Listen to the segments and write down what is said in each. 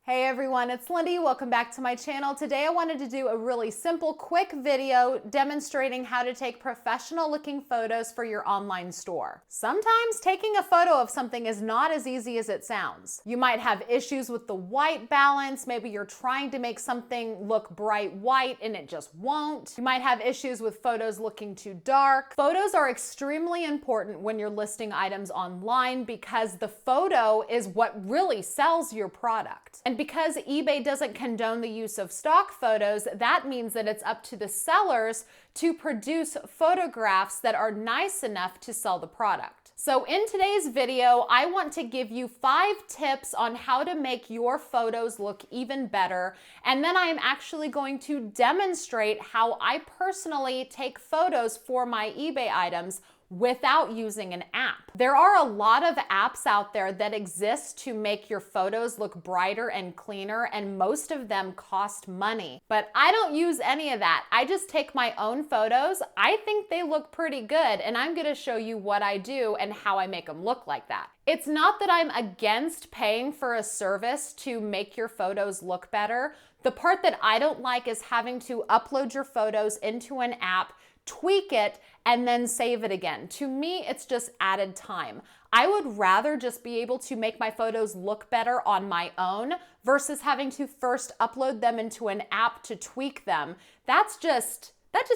Hey everyone, it's Lindey. Welcome back to my channel. Today I wanted to do a really simple, quick video demonstrating how to take professional looking photos for your online store. Sometimes taking a photo of something is not as easy as it sounds. You might have issues with the white balance. Maybe you're trying to make something look bright white and it just won't. You might have issues with photos looking too dark. Photos are extremely important when you're listing items online because the photo is what really sells your product. And because eBay doesn't condone the use of stock photos, that means that it's up to the sellers to produce photographs that are nice enough to sell the product. So in today's video, I want to give you 5 tips on how to make your photos look even better. And then I am actually going to demonstrate how I personally take photos for my eBay items without using an app. There are a lot of apps out there that exist to make your photos look brighter and cleaner, and most of them cost money. But I don't use any of that. I just take my own photos. I think they look pretty good, and I'm gonna show you what I do and how I make them look like that. It's not that I'm against paying for a service to make your photos look better. The part that I don't like is having to upload your photos into an app, tweak it, and then save it again. To me, it's just added time. I would rather just be able to make my photos look better on my own versus having to first upload them into an app to tweak them. That just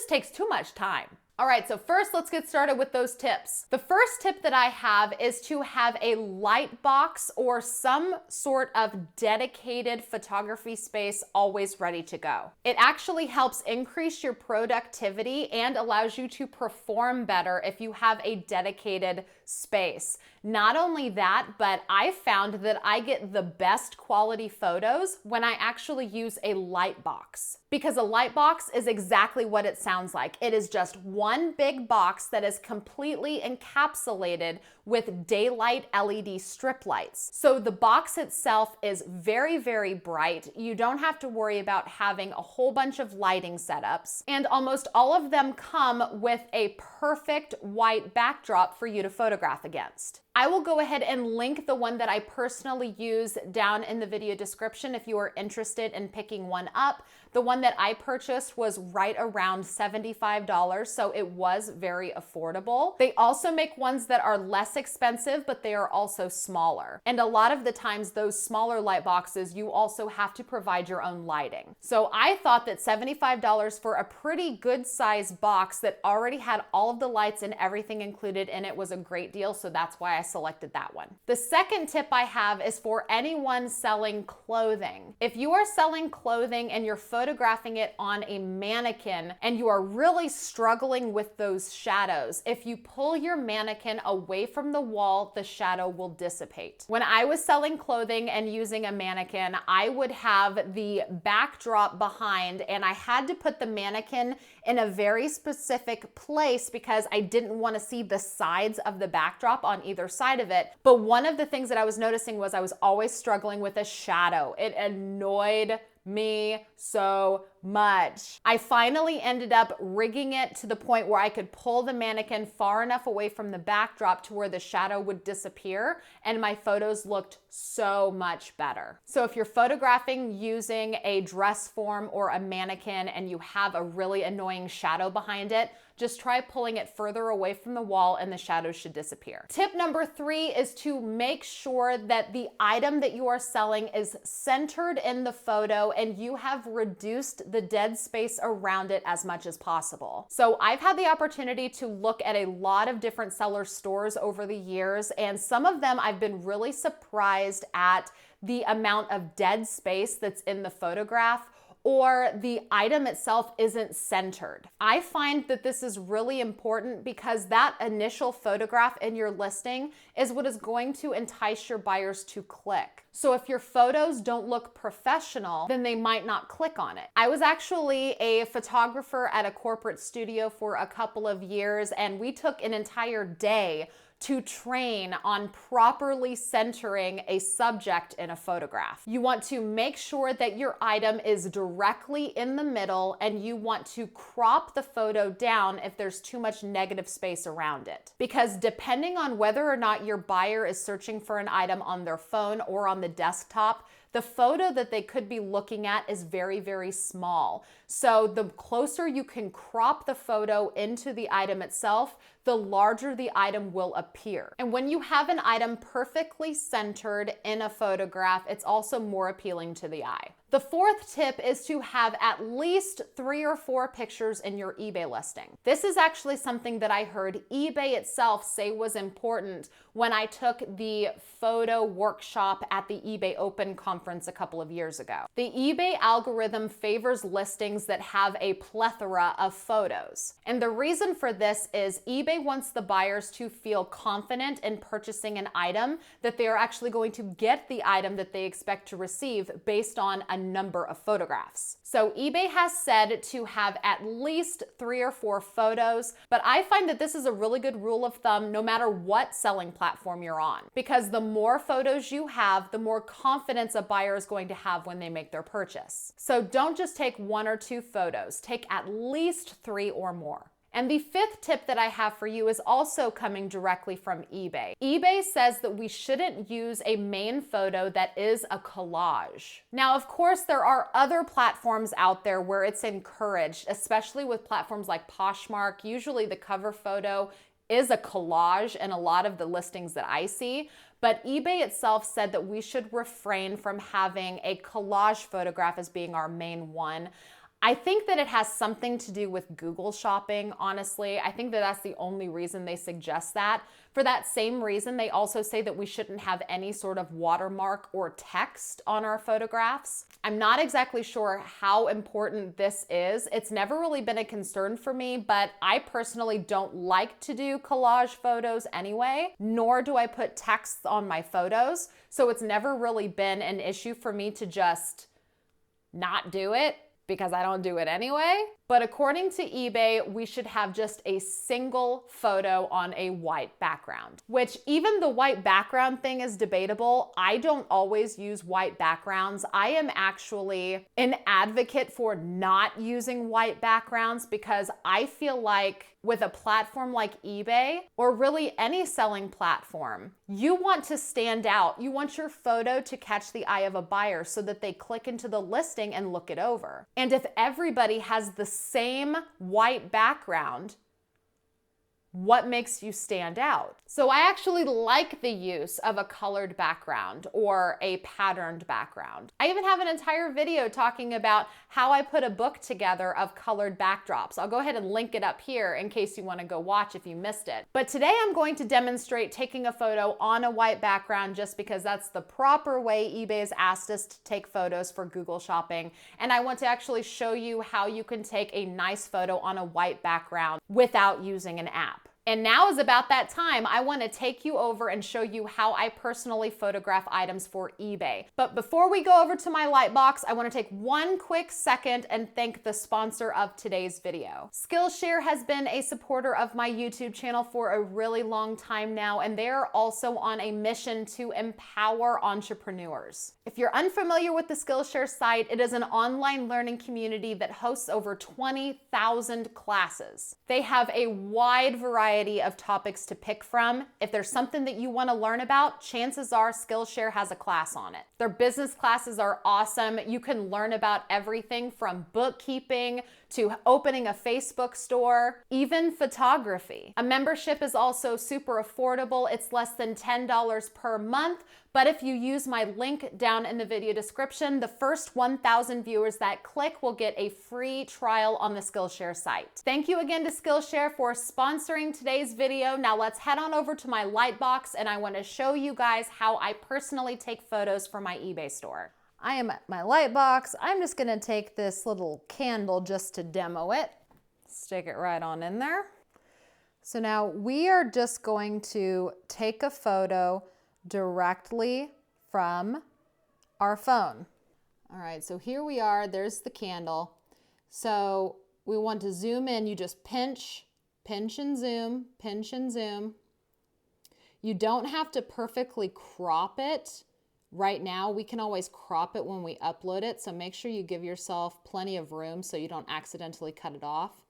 takes too much time. All right, so first let's get started with those tips. The first tip that I have is to have a light box or some sort of dedicated photography space always ready to go. It actually helps increase your productivity and allows you to perform better if you have a dedicated space. Not only that, but I found that I get the best quality photos when I actually use a light box, because a light box is exactly what it sounds like. It is just one big box that is completely encapsulated with daylight LED strip lights. So the box itself is very, very bright. You don't have to worry about having a whole bunch of lighting setups, and almost all of them come with a perfect white backdrop for you to photograph against. I will go ahead and link the one that I personally use down in the video description if you are interested in picking one up. The one that I purchased was right around $75, so it was very affordable. They also make ones that are less expensive, but they are also smaller. And a lot of the times, those smaller light boxes, you also have to provide your own lighting. So I thought that $75 for a pretty good size box that already had all of the lights and everything included in it was a great deal, so that's why I selected that one. The second tip I have is for anyone selling clothing. If you are selling clothing and you're photographing it on a mannequin and you are really struggling with those shadows, if you pull your mannequin away from the wall, the shadow will dissipate. When I was selling clothing and using a mannequin, I would have the backdrop behind, and I had to put the mannequin in a very specific place because I didn't want to see the sides of the backdrop on either side of it. But one of the things that I was noticing was I was always struggling with a shadow. It annoyed me so much. I finally ended up rigging it to the point where I could pull the mannequin far enough away from the backdrop to where the shadow would disappear, and my photos looked so much better. So if you're photographing using a dress form or a mannequin and you have a really annoying shadow behind it, just try pulling it further away from the wall and the shadows should disappear. Tip number 3 is to make sure that the item that you are selling is centered in the photo and you have reduced the dead space around it as much as possible. So I've had the opportunity to look at a lot of different seller stores over the years, and some of them I've been really surprised at the amount of dead space that's in the photograph, or the item itself isn't centered. I find that this is really important because that initial photograph in your listing is what is going to entice your buyers to click. So if your photos don't look professional, then they might not click on it. I was actually a photographer at a corporate studio for a couple of years, and we took an entire day to train on properly centering a subject in a photograph. You want to make sure that your item is directly in the middle, and you want to crop the photo down if there's too much negative space around it. Because depending on whether or not your buyer is searching for an item on their phone or on the desktop, the photo that they could be looking at is very, very small. So the closer you can crop the photo into the item itself, the larger the item will appear. And when you have an item perfectly centered in a photograph, it's also more appealing to the eye. The fourth tip is to have at least 3 or 4 pictures in your eBay listing. This is actually something that I heard eBay itself say was important when I took the photo workshop at the eBay Open conference a couple of years ago. The eBay algorithm favors listings that have a plethora of photos. And the reason for this is eBay wants the buyers to feel confident in purchasing an item, that they are actually going to get the item that they expect to receive based on a number of photographs. So eBay has said to have at least 3 or 4 photos, but I find that this is a really good rule of thumb no matter what selling platform you're on, because the more photos you have, the more confidence a buyer is going to have when they make their purchase. So don't just take 1 or 2 photos, take at least 3 or more. And the fifth tip that I have for you is also coming directly from eBay. eBay says that we shouldn't use a main photo that is a collage. Now, of course, there are other platforms out there where it's encouraged, especially with platforms like Poshmark. Usually the cover photo is a collage in a lot of the listings that I see. But eBay itself said that we should refrain from having a collage photograph as being our main one. I think that it has something to do with Google shopping, honestly. I think that that's the only reason they suggest that. For that same reason, they also say that we shouldn't have any sort of watermark or text on our photographs. I'm not exactly sure how important this is. It's never really been a concern for me, but I personally don't like to do collage photos anyway, nor do I put texts on my photos. So it's never really been an issue for me to just not do it, because I don't do it anyway. But according to eBay, we should have just a single photo on a white background, which even the white background thing is debatable. I don't always use white backgrounds. I am actually an advocate for not using white backgrounds because I feel like with a platform like eBay, or really any selling platform, you want to stand out. You want your photo to catch the eye of a buyer so that they click into the listing and look it over. And if everybody has the same white background, what makes you stand out? So I actually like the use of a colored background or a patterned background. I even have an entire video talking about how I put a book together of colored backdrops. I'll go ahead and link it up here in case you want to go watch if you missed it. But today I'm going to demonstrate taking a photo on a white background just because that's the proper way eBay's asked us to take photos for Google shopping. And I want to actually show you how you can take a nice photo on a white background without using an app. And now is about that time. I want to take you over and show you how I personally photograph items for eBay. But before we go over to my Lightbox, I want to take one quick second and thank the sponsor of today's video. Skillshare has been a supporter of my YouTube channel for a really long time now, and they're also on a mission to empower entrepreneurs. If you're unfamiliar with the Skillshare site, it is an online learning community that hosts over 20,000 classes. They have a wide variety of topics to pick from. If there's something that you want to learn about, chances are Skillshare has a class on it. Their business classes are awesome. You can learn about everything from bookkeeping to opening a Facebook store, even photography. A membership is also super affordable. It's less than $10 per month, but if you use my link down in the video description, the first 1,000 viewers that click will get a free trial on the Skillshare site. Thank you again to Skillshare for sponsoring today's video. Now let's head on over to my Lightbox and I want to show you guys how I personally take photos for my eBay store. I am at my Lightbox. I'm just gonna take this little candle just to demo it. Stick it right on in there. So now we are just going to take a photo directly from our phone. All right, so here we are, there's the candle. So we want to zoom in, you just pinch and zoom, pinch and zoom. You don't have to perfectly crop it right now. We can always crop it when we upload it, so make sure you give yourself plenty of room so you don't accidentally cut it off.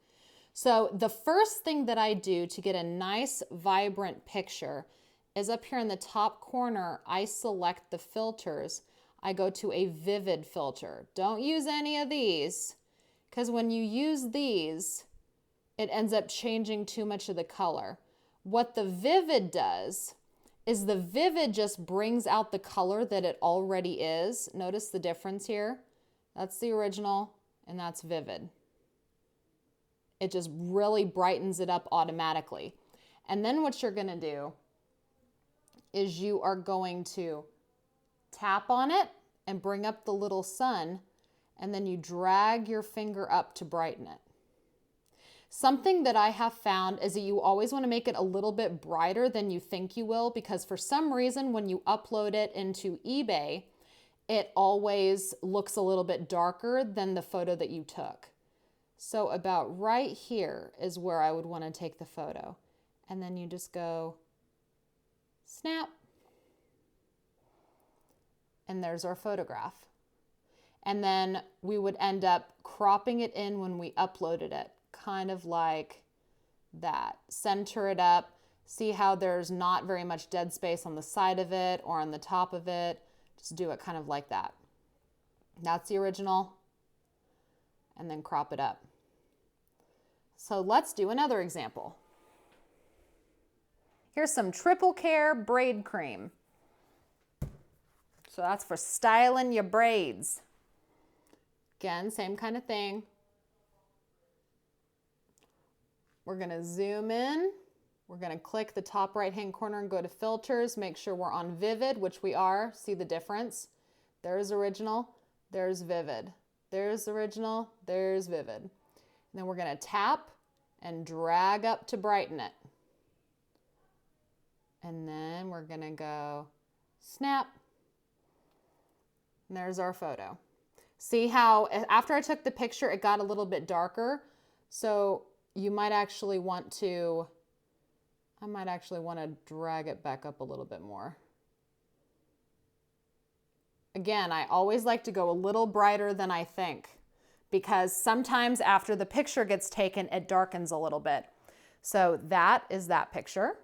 So the first thing that I do to get a nice vibrant picture is up here in the top corner, I select the filters. I go to a vivid filter. Don't use any of these, because when you use these, it ends up changing too much of the color. What the vivid does is the vivid just brings out the color that it already is. Notice the difference here. That's the original and that's vivid. It just really brightens it up automatically. And then what you're gonna do is you are going to tap on it and bring up the little sun, and then you drag your finger up to brighten it. Something that I have found is that you always want to make it a little bit brighter than you think you will, because for some reason when you upload it into eBay, it always looks a little bit darker than the photo that you took. So about right here is where I would want to take the photo. And then you just go snap. And there's our photograph. And then we would end up cropping it in when we uploaded it, kind of like that. Center it up. See how there's not very much dead space on the side of it or on the top of it. Just do it kind of like that. That's the original. And then crop it up. So let's do another example. Here's some triple care braid cream. So that's for styling your braids. Again, same kind of thing. We're gonna zoom in. We're gonna click the top right-hand corner and go to filters. Make sure we're on vivid, which we are. See the difference? There's original, there's vivid. There's original, there's vivid. And then we're gonna tap and drag up to brighten it. And then we're gonna go snap. And there's our photo. See how after I took the picture, it got a little bit darker. So you might actually want to, I might actually want to drag it back up a little bit more. Again, I always like to go a little brighter than I think, because sometimes after the picture gets taken, it darkens a little bit. So that is that picture.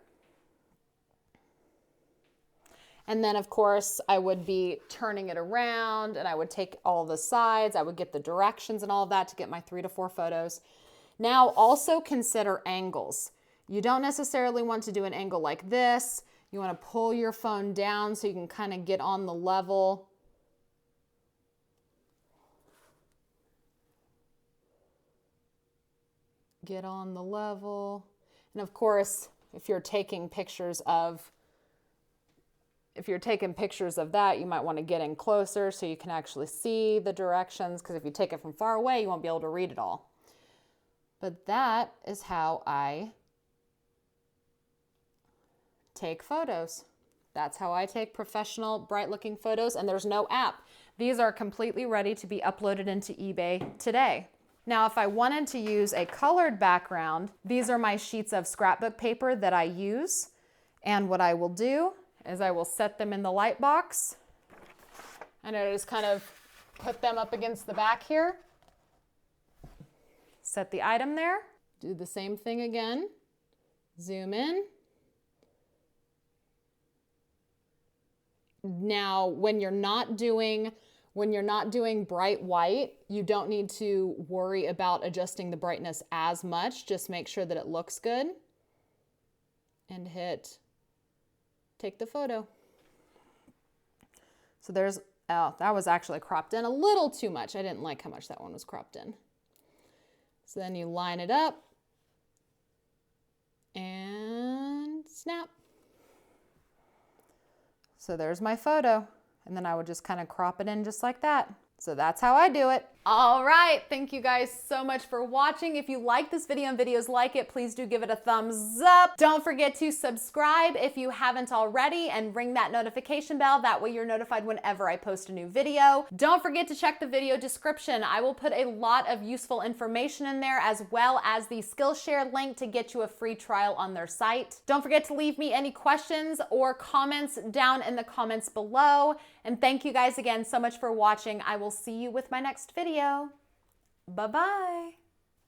And then of course I would be turning it around and I would take all the sides, I would get the directions and all of that to get my 3 to 4 photos. Now also consider angles. You don't necessarily want to do an angle like this. You want to pull your phone down so you can kind of get on the level. Get on the level. And of course, if you're taking pictures of that, you might want to get in closer so you can actually see the directions, because if you take it from far away, you won't be able to read it all. But that is how I take photos. That's how I take professional, bright-looking photos, and there's no app. These are completely ready to be uploaded into eBay today. Now, if I wanted to use a colored background, these are my sheets of scrapbook paper that I use, and what I will do is I will set them in the light box, and I just kind of put them up against the back here. Set the item there. Do the same thing again. Zoom in. Now, when you're not doing bright white, you don't need to worry about adjusting the brightness as much. Just make sure that it looks good. And hit take the photo. So there's, oh, that was actually cropped in a little too much. I didn't like how much that one was cropped in. So then you line it up and snap. So there's my photo. And then I would just kind of crop it in just like that. So that's how I do it. All right, thank you guys so much for watching. If you like this video and videos like it, please do give it a thumbs up. Don't forget to subscribe if you haven't already, and ring that notification bell. That way you're notified whenever I post a new video. Don't forget to check the video description. I will put a lot of useful information in there, as well as the Skillshare link to get you a free trial on their site. Don't forget to leave me any questions or comments down in the comments below. And thank you guys again so much for watching. I will see you with my next video. Bye-bye.